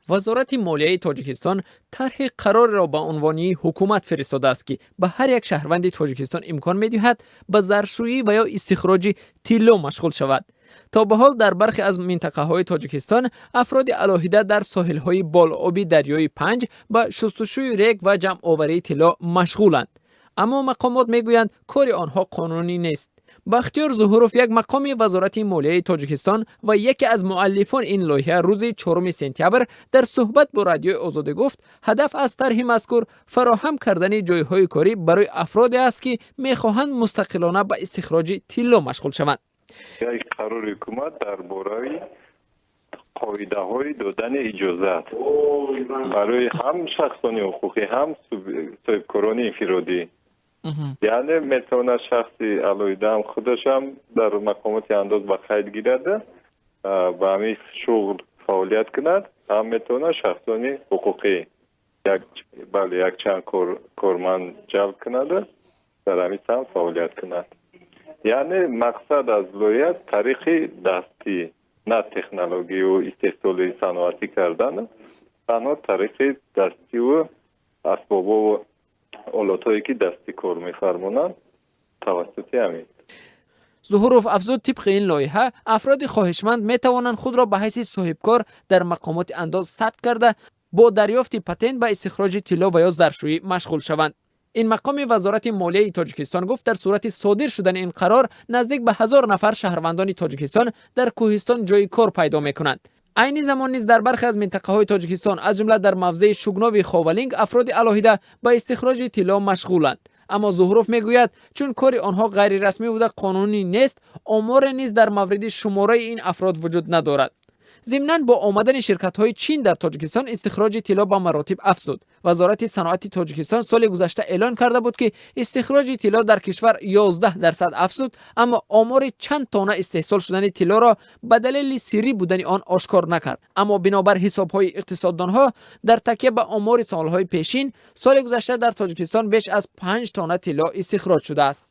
وزارت مالیه تاجیکستان طرح قرار را به عنوانی حکومت فرستاده است که به هر یک شهروند تاجیکستان امکان می‌دهد به زرشویی و یا استخراج طلا مشغول شود. تا به حال در برخی از منطقه‌های تاجیکستان افراد علاهیده در ساحل‌های بالآبی دریای پنج به شستشوی ریگ و جمع آوری طلا مشغولند. اما مقامات میگویند کار آنها قانونی نیست. بختیار ظهوروف، یک مقام وزارت مالیه تاجیکستان و یکی از مؤلفان این لایحه، روز 4 سپتامبر در صحبت با رادیو آزادی گفت هدف از طرح مذکور فراهم کردن جایهای کاری برای افرادی است که میخواهند مستقلانه به استخراج طلا مشغول شوند. یک قرار حکومت درباره قاعده های دادن اجازت برای هم شخصانی حقوقی هم صاحبکاران انفرادی، یعنی میتونه شخصی علاوه هم خودش هم در مقامات انداز به قید گیرد و همین شغل فعالیت کند، هم میتونه شخصانی حقوقی یک چند کارمند جلب کند در همین هم فعالیت کند. یعنی مقصد از لایحه طریق دستی، نه تکنولوژی و استحصال صنعتی کردن، تنها طریق دستی و اسباب و آلاتایی که دستی کار می‌فرمونند توسط همین. ظهوروف افزود طبق این لایحه افراد خواهشمند میتوانند خود را به حیث صاحبکار در مقامات انداز ثبت کرده با دریافت پتنت به استخراج طلا و یا زرشویی مشغول شوند. این مقام وزارت مالیه تاجیکستان گفت در صورت صادر شدن این قرار نزدیک به 1000 نفر شهروندان تاجیکستان در کوهستان جای کار پیدا میکنند. عین زمان نیز در برخی از منطقه‌های تاجیکستان از جمله در موضع شوگناو خاولینگ افراد علاهیده به استخراج طلا مشغولند. اما ظهوروف میگوید چون کار آنها غیر رسمی بوده قانونی نیست، آمار نیز در مورد شماره این افراد وجود ندارد. ضمناً با آمدن شرکت‌های چین در تاجیکستان استخراج طلا به مراتب افزود. وزارت صنعت تاجیکستان سال گذشته اعلان کرده بود که استخراج طلا در کشور 11% افزود، اما آمار چند تانه استحصال شدن طلا را به دلیل سری بودن آن آشکار نکرد. اما بنابر حساب‌های اقتصاددانها در تکیه به آمار سال‌های پیشین، سال گذشته در تاجیکستان بیش از 5 تانه طلا استخراج شده است.